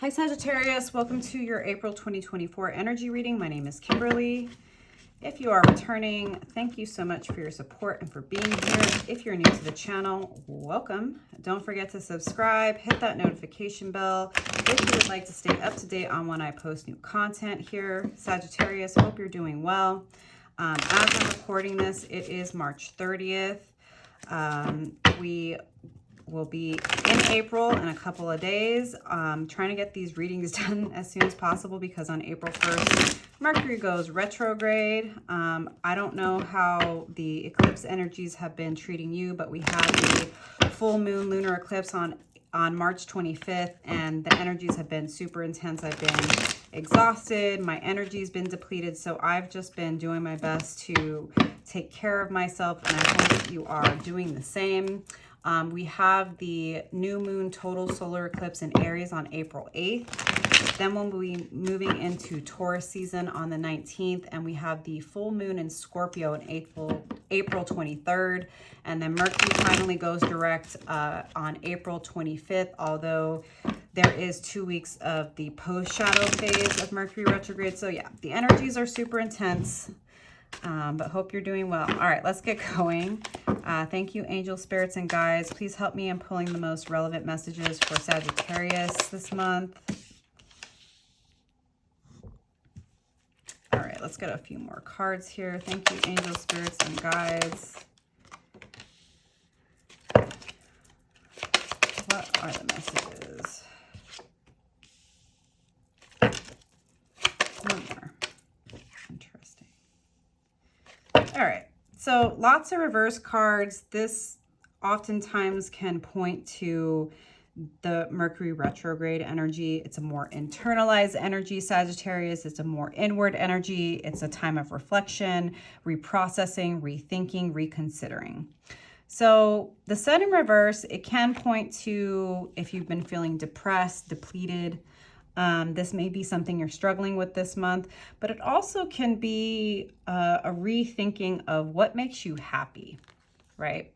Hi Sagittarius, welcome to your April 2024 energy reading. My name is Kimberly. If you are returning, thank you so much for your support and for being here. If you're new to the channel, welcome. Don't forget to subscribe, hit that notification bell if you would like to stay up to date on when I post new content here. Sagittarius, hope you're doing well. As I'm recording this, it is March 30th. We will be in April in a couple of days. Trying to get these readings done as soon as possible because on April 1st, Mercury goes retrograde. I don't know how the eclipse energies have been treating you, but we have the full moon lunar eclipse on March 25th, and the energies have been super intense. I've been exhausted. My energy's been depleted, so I've just been doing my best to take care of myself, and I hope that you are doing the same. We have the new moon total solar eclipse in Aries on April 8th. Then we'll be moving into Taurus season on the 19th. And we have the full moon in Scorpio in April 23rd. And then Mercury finally goes direct on April 25th. Although there is 2 weeks of the post-shadow phase of Mercury retrograde. So yeah, the energies are super intense. But hope you're doing well. All right, let's get going. Thank you, angel spirits and guides. Please help me in pulling the most relevant messages for Sagittarius this month. All right, let's get a few more cards here. Thank you, angel spirits and guides. What are the messages? One more. Interesting. All right, so lots of reverse cards. This oftentimes can point to the Mercury retrograde energy. It's a more internalized energy, Sagittarius. It's a more inward energy. It's a time of reflection, reprocessing, rethinking, reconsidering. So the Sun in reverse, it can point to if you've been feeling depressed, depleted. This may be something you're struggling with this month, but it also can be a rethinking of what makes you happy, right?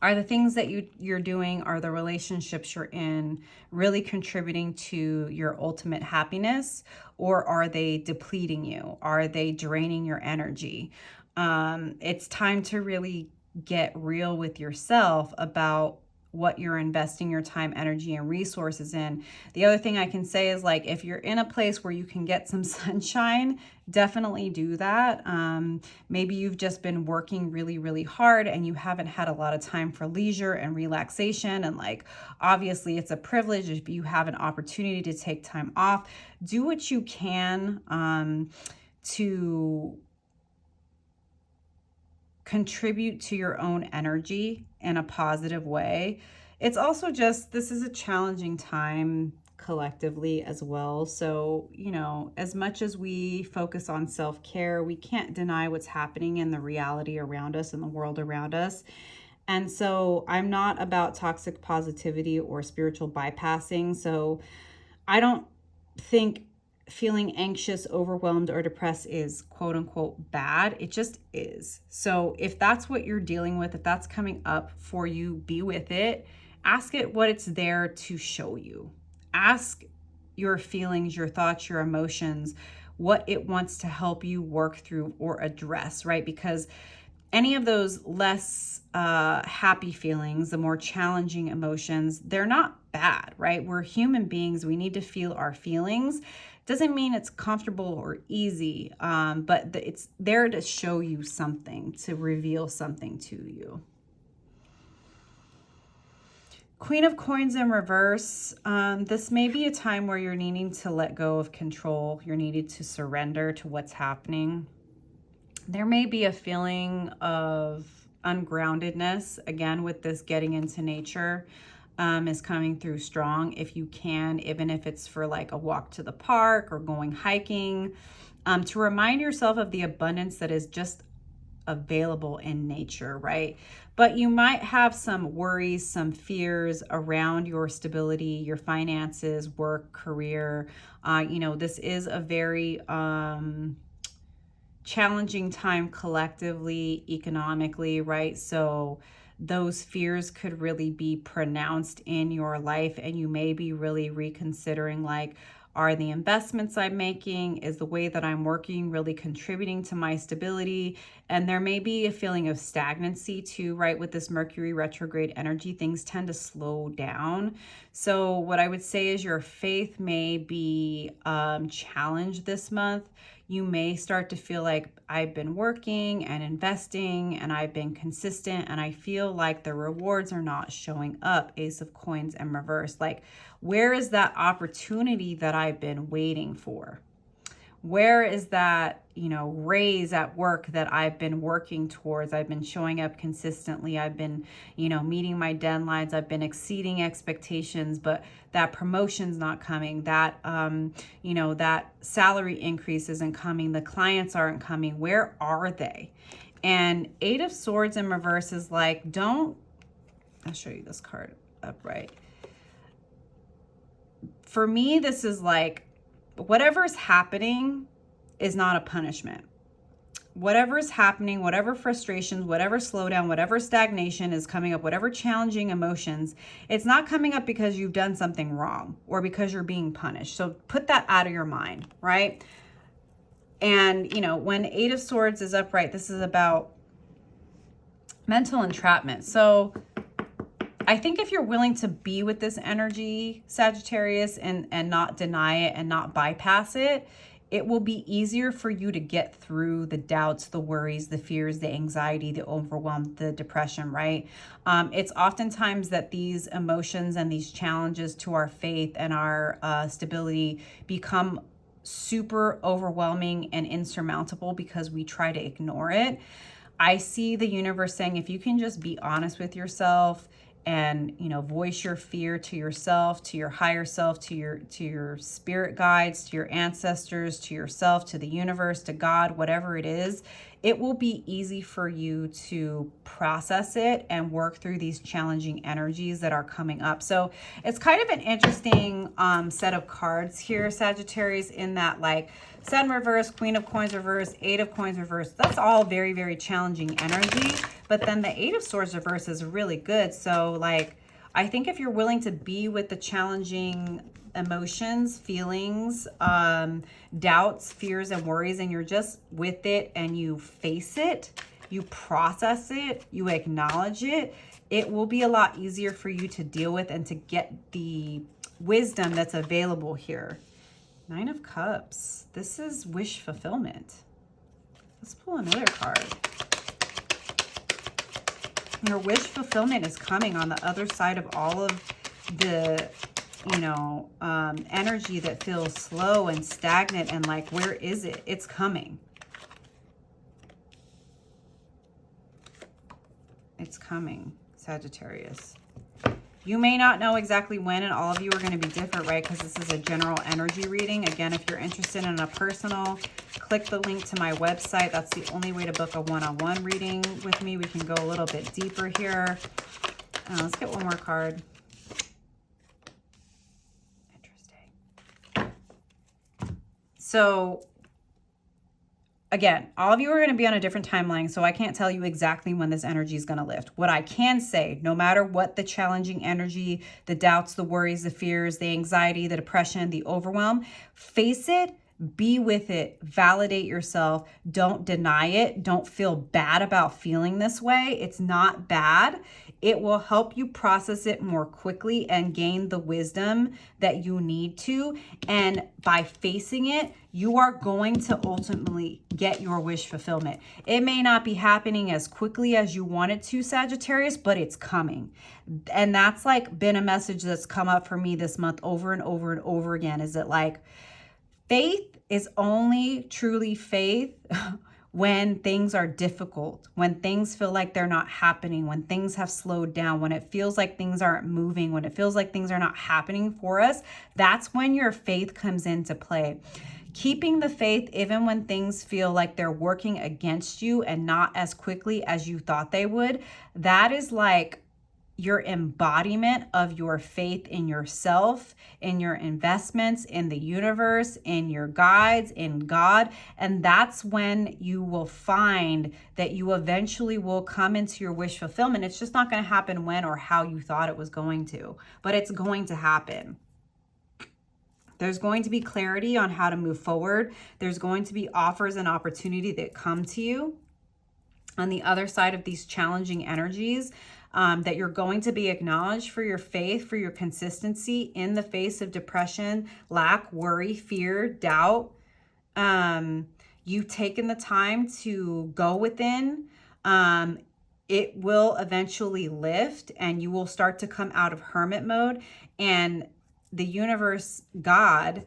Are the things that you're doing, are the relationships you're in really contributing to your ultimate happiness, or are they depleting you? Are they draining your energy? It's time to really get real with yourself about what you're investing your time, energy, and resources in. The other thing I can say is, like, if you're in a place where you can get some sunshine, definitely do that. Maybe you've just been working really, really hard and you haven't had a lot of time for leisure and relaxation. And like, obviously it's a privilege if you have an opportunity to take time off. Do what you can to contribute to your own energy in a positive way. It's also just, this is a challenging time collectively as well. So, you know, as much as we focus on self-care, we can't deny what's happening in the reality around us and the world around us. And so I'm not about toxic positivity or spiritual bypassing. So I don't think feeling anxious, overwhelmed, or depressed is quote unquote bad. It just is. So if that's what you're dealing with, if that's coming up for you, be with it. Ask it what it's there to show you. Ask your feelings, your thoughts, your emotions, what it wants to help you work through or address, right? Because any of those less happy feelings, the more challenging emotions, they're not bad, right? We're human beings. We need to feel our feelings. Doesn't mean it's comfortable or easy, but it's there to show you something, to reveal something to you. Queen of Coins in reverse. This may be a time where you're needing to let go of control. You're needing to surrender to what's happening. There may be a feeling of ungroundedness, again, with this getting into nature. Is coming through strong if you can, even if it's for like a walk to the park or going hiking, to remind yourself of the abundance that is just available in nature, right? But you might have some worries, some fears around your stability, your finances, work, career. You know, this is a very challenging time collectively, economically, right? So those fears could really be pronounced in your life, and you may be really reconsidering, like, are the investments I'm making, is the way that I'm working really contributing to my stability? And there may be a feeling of stagnancy too, right? With this Mercury retrograde energy, things tend to slow down. So what I would say is your faith may be challenged this month. You may start to feel like, I've been working and investing and I've been consistent and I feel like the rewards are not showing up. Ace of Coins in reverse. Like, where is that opportunity that I've been waiting for? Where is that, raise at work that I've been working towards? I've been showing up consistently. I've been, meeting my deadlines. I've been exceeding expectations, but that promotion's not coming. That, that salary increase isn't coming. The clients aren't coming. Where are they? And Eight of Swords in reverse is like, I'll show you this card upright. For me, this is like, whatever's happening is not a punishment. Whatever is happening, whatever frustrations, whatever slowdown, whatever stagnation is coming up, whatever challenging emotions, it's not coming up because you've done something wrong or because you're being punished. So put that out of your mind, right? And, when Eight of Swords is upright, this is about mental entrapment. So I think if you're willing to be with this energy, Sagittarius, and not deny it and not bypass it, it will be easier for you to get through the doubts, the worries, the fears, the anxiety, the overwhelm, the depression, right? It's oftentimes that these emotions and these challenges to our faith and our stability become super overwhelming and insurmountable because we try to ignore it. I see the universe saying, if you can just be honest with yourself and, voice your fear to yourself, to your higher self, to your spirit guides, to your ancestors, to yourself, to the universe, to God, whatever it is, it will be easy for you to process it and work through these challenging energies that are coming up. So it's kind of an interesting set of cards here, Sagittarius, in that, like, Sun reverse, Queen of Coins reverse, Eight of Coins reverse. That's all very, very challenging energy. But then the Eight of Swords reverse is really good. So, like, I think if you're willing to be with the challenging emotions, feelings, doubts, fears, and worries, and you're just with it and you face it, you process it, you acknowledge it, it will be a lot easier for you to deal with and to get the wisdom that's available here. Nine of Cups. This is wish fulfillment. Let's pull another card. Your wish fulfillment is coming on the other side of all of the, energy that feels slow and stagnant and like, where is it? It's coming. It's coming, Sagittarius. You may not know exactly when, and all of you are going to be different, right? Because this is a general energy reading. Again, if you're interested in a personal, click the link to my website. That's the only way to book a one-on-one reading with me. We can go a little bit deeper here. Let's get one more card. Interesting. So, again, all of you are going to be on a different timeline, so I can't tell you exactly when this energy is going to lift. What I can say, no matter what the challenging energy, the doubts, the worries, the fears, the anxiety, the depression, the overwhelm, face it, be with it, validate yourself, don't deny it, don't feel bad about feeling this way. It's not bad. It will help you process it more quickly and gain the wisdom that you need to. And by facing it, you are going to ultimately get your wish fulfillment. It may not be happening as quickly as you want it to, Sagittarius, but it's coming. And that's like been a message that's come up for me this month over and over and over again. Is it like, faith is only truly faith when things are difficult, when things feel like they're not happening, when things have slowed down, when it feels like things aren't moving, when it feels like things are not happening for us. That's when your faith comes into play. Keeping the faith even when things feel like they're working against you and not as quickly as you thought they would, that is like your embodiment of your faith in yourself, in your investments, in the universe, in your guides, in God. And that's when you will find that you eventually will come into your wish fulfillment. It's just not going to happen when or how you thought it was going to, but it's going to happen. There's going to be clarity on how to move forward. There's going to be offers and opportunity that come to you on the other side of these challenging energies. That you're going to be acknowledged for your faith, for your consistency in the face of depression, lack, worry, fear, doubt. You've taken the time to go within. It will eventually lift and you will start to come out of hermit mode. And the universe, God,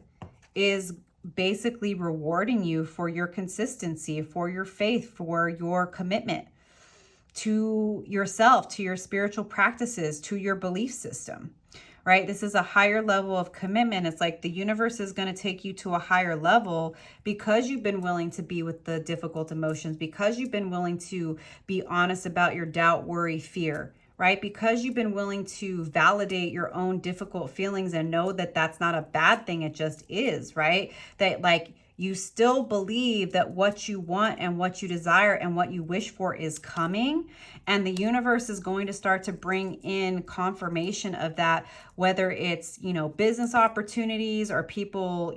is basically rewarding you for your consistency, for your faith, for your commitment to yourself, to your spiritual practices, to your belief system, right? This is a higher level of commitment. It's like the universe is going to take you to a higher level because you've been willing to be with the difficult emotions, because you've been willing to be honest about your doubt, worry, fear, right? Because you've been willing to validate your own difficult feelings and know that that's not a bad thing. It just is, right? That like, you still believe that what you want and what you desire and what you wish for is coming. And the universe is going to start to bring in confirmation of that, whether it's, business opportunities or people,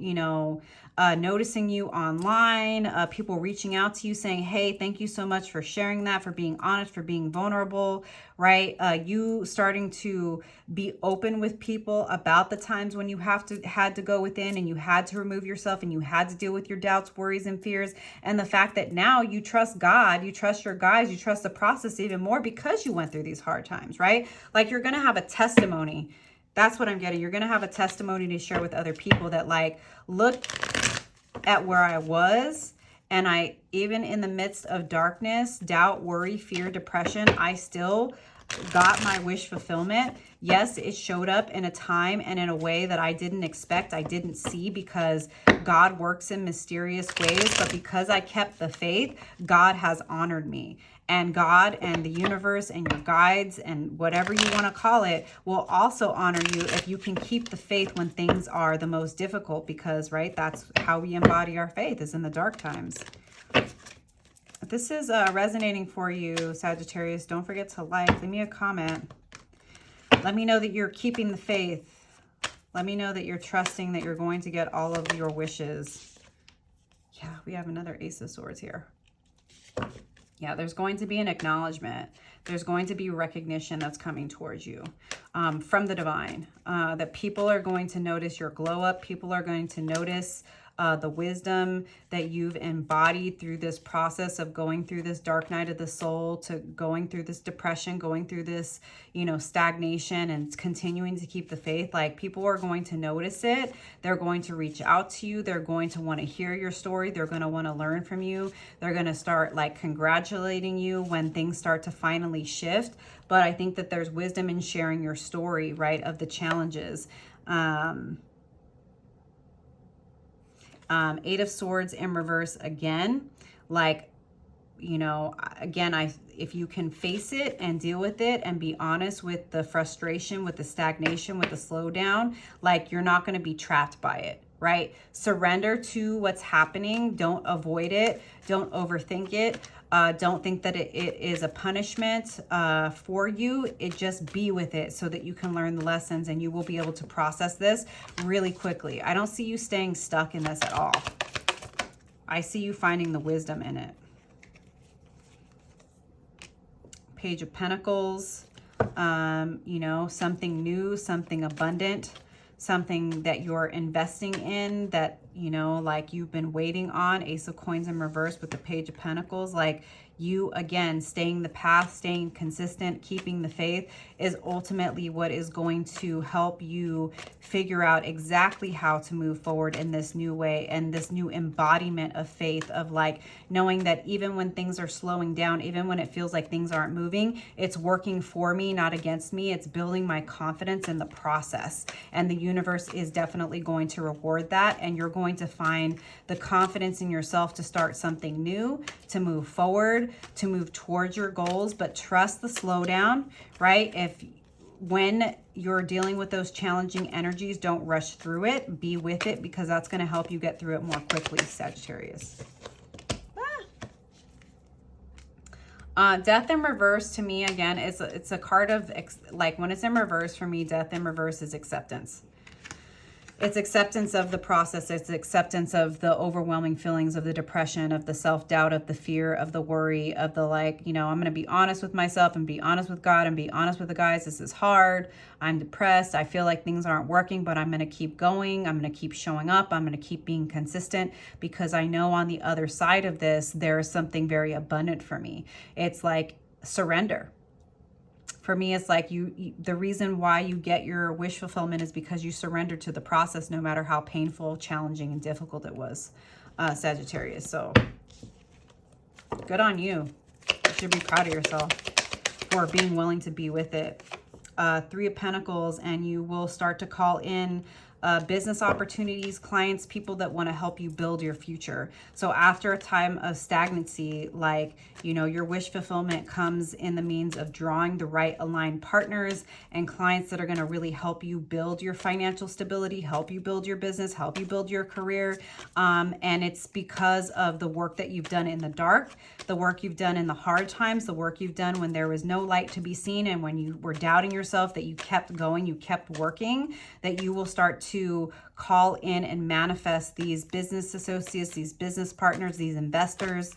noticing you online, people reaching out to you saying, hey, thank you so much for sharing that, for being honest, for being vulnerable, right? You starting to be open with people about the times when you had to go within and you had to remove yourself and you had to deal with your doubts, worries, and fears. And the fact that now you trust God, you trust your guides, you trust the process even more because you went through these hard times, right? Like you're going to have a testimony. That's what I'm getting. You're going to have a testimony to share with other people that like, look at where I was. And I, even in the midst of darkness, doubt, worry, fear, depression, I still got my wish fulfillment. Yes, it showed up in a time and in a way that I didn't expect, I didn't see, because God works in mysterious ways. But because I kept the faith, God has honored me. And God and the universe and your guides and whatever you want to call it will also honor you if you can keep the faith when things are the most difficult, because, right, that's how we embody our faith, is in the dark times. If this is resonating for you, Sagittarius, don't forget to leave me a comment. Let me know that you're keeping the faith. Let me know that you're trusting that you're going to get all of your wishes. Yeah, we have another Ace of Swords here. Yeah, there's going to be an acknowledgement. There's going to be recognition that's coming towards you from the divine. That people are going to notice your glow up. People are going to notice the wisdom that you've embodied through this process of going through this dark night of the soul, to going through this depression, going through this, stagnation, and continuing to keep the faith. Like, people are going to notice it. They're going to reach out to you. They're going to want to hear your story. They're going to want to learn from you. They're going to start like congratulating you when things start to finally shift. But I think that there's wisdom in sharing your story, right, of the challenges. Eight of Swords in reverse again. Like, again, if you can face it and deal with it and be honest with the frustration, with the stagnation, with the slowdown, like, you're not going to be trapped by it, right? Surrender to what's happening. Don't avoid it. Don't overthink it. Don't think that it is a punishment for you. It just be with it so that you can learn the lessons and you will be able to process this really quickly. I don't see you staying stuck in this at all. I see you finding the wisdom in it. Page of Pentacles, something new, something abundant, something that you're investing in that, like you've been waiting on. Ace of Coins in reverse with the Page of Pentacles. Like, you, again, staying the path, staying consistent, keeping the faith is ultimately what is going to help you figure out exactly how to move forward in this new way and this new embodiment of faith, of like knowing that even when things are slowing down, even when it feels like things aren't moving, it's working for me, not against me. It's building my confidence in the process. And the universe is definitely going to reward that. And you're going to find the confidence in yourself to start something new, to move forward, to move towards your goals. But trust the slowdown, right? If when you're dealing with those challenging energies, don't rush through it. Be with it, because that's going to help you get through it more quickly, Sagittarius. Death in reverse to me, again, it's a card of, like, when it's in reverse for me, death in reverse is acceptance. It's acceptance of the process. It's acceptance of the overwhelming feelings of the depression, of the self-doubt, of the fear, of the worry, of the, like, you know, I'm going to be honest with myself and be honest with God and be honest with the guys. This is hard. I'm depressed. I feel like things aren't working, but I'm going to keep going. I'm going to keep showing up. I'm going to keep being consistent, because I know on the other side of this, there is something very abundant for me. It's like surrender. For me, it's like the reason why you get your wish fulfillment is because you surrender to the process, no matter how painful, challenging, and difficult it was, Sagittarius. So good on you. You should be proud of yourself for being willing to be with it. 3 of Pentacles, and you will start to call in business opportunities, clients, people that want to help you build your future. So after a time of stagnancy, like, you know, your wish fulfillment comes in the means of drawing the right aligned partners and clients that are going to really help you build your financial stability, help you build your business, help you build your career. And it's because of the work that you've done in the dark, the work you've done in the hard times, the work you've done when there was no light to be seen, and when you were doubting yourself, that you kept going, you kept working, that you will start to call in and manifest these business associates, these business partners, these investors.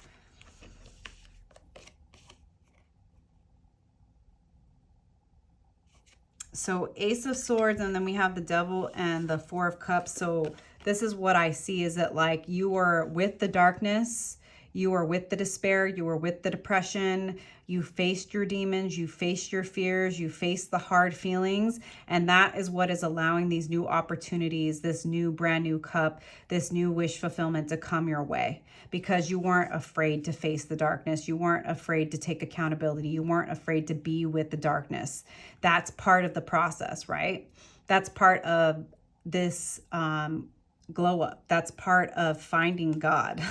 So Ace of Swords, and then we have the Devil and the 4 of Cups. So this is what I see, is that, like, you are with the darkness, you are with the despair, you are with the depression, you faced your demons, you faced your fears, you faced the hard feelings, and that is what is allowing these new opportunities, this new brand new cup, this new wish fulfillment to come your way, because you weren't afraid to face the darkness, you weren't afraid to take accountability, you weren't afraid to be with the darkness. That's part of the process, right? That's part of this glow up. That's part of finding God.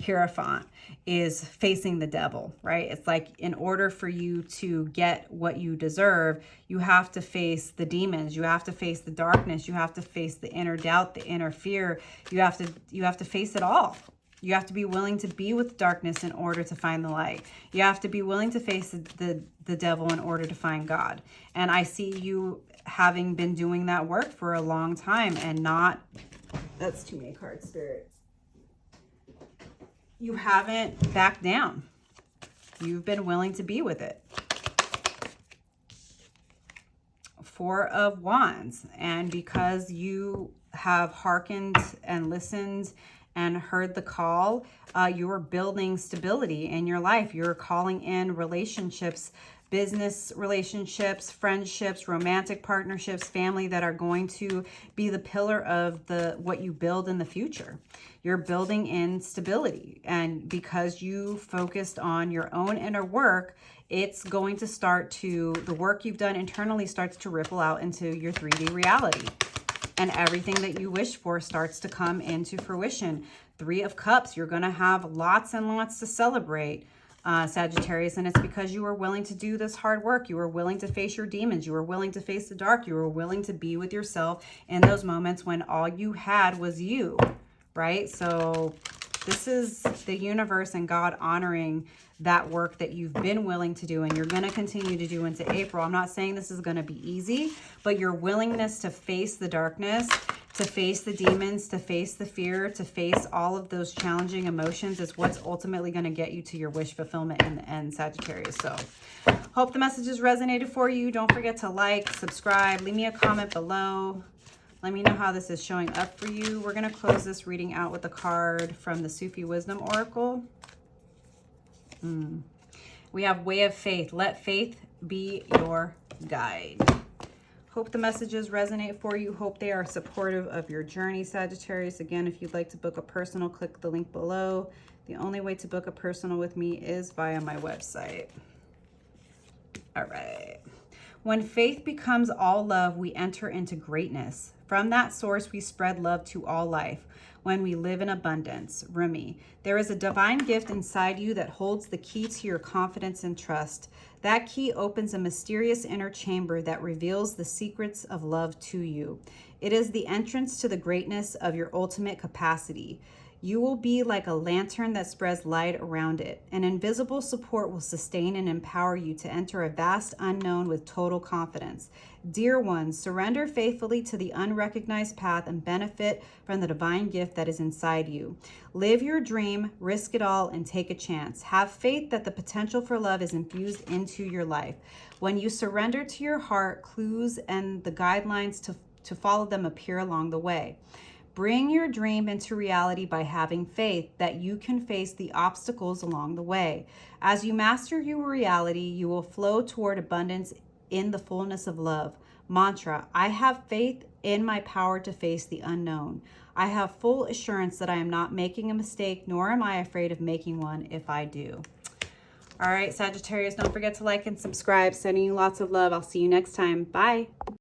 Hierophant is facing the devil, right? It's like, in order for you to get what you deserve, you have to face the demons, you have to face the darkness, you have to face the inner doubt, the inner fear. You have to face it all. You have to be willing to be with darkness in order to find the light. You have to be willing to face the devil in order to find God. And I see you having been doing that work for a long time and not... That's too many cards, Spirit. You haven't backed down. You've been willing to be with it. 4 of Wands. And because you have hearkened and listened and heard the call, you are building stability in your life. You're calling in relationships, business relationships, friendships, romantic partnerships, family, that are going to be the pillar of what you build in the future. You're building in stability. And because you focused on your own inner work, it's going to start to, the work you've done internally starts to ripple out into your 3D reality. And everything that you wish for starts to come into fruition. 3 of Cups, you're going to have lots and lots to celebrate, Sagittarius, and it's because you were willing to do this hard work. You were willing to face your demons. You were willing to face the dark. You were willing to be with yourself in those moments when all you had was you, right? So this is the universe and God honoring that work that you've been willing to do and you're going to continue to do into April. I'm not saying this is going to be easy, but your willingness to face the darkness, to face the demons, to face the fear, to face all of those challenging emotions is what's ultimately going to get you to your wish fulfillment in the end, Sagittarius. So hope the messages resonated for you. Don't forget to like, subscribe, leave me a comment below. Let me know how this is showing up for you. We're going to close this reading out with a card from the Sufi Wisdom Oracle. We have Way of Faith. Let faith be your guide. Hope the messages resonate for you. Hope they are supportive of your journey, Sagittarius. Again, if you'd like to book a personal, click the link below. The only way to book a personal with me is via my website. All right. When faith becomes all love, we enter into greatness. From that source, we spread love to all life. When we live in abundance. Rumi. There is a divine gift inside you that holds the key to your confidence and trust. That key opens a mysterious inner chamber that reveals the secrets of love to you. It is the entrance to the greatness of your ultimate capacity. You will be like a lantern that spreads light around it. An invisible support will sustain and empower you to enter a vast unknown with total confidence. Dear ones, surrender faithfully to the unrecognized path and benefit from the divine gift that is inside you. Live your dream, risk it all, and take a chance. Have faith that the potential for love is infused into your life. When you surrender to your heart, clues and the guidelines to follow them appear along the way. Bring your dream into reality by having faith that you can face the obstacles along the way. As you master your reality, you will flow toward abundance in the fullness of love. Mantra: I have faith in my power to face the unknown. I have full assurance that I am not making a mistake, nor am I afraid of making one if I do. All right, Sagittarius, don't forget to like and subscribe. Sending you lots of love. I'll see you next time. Bye.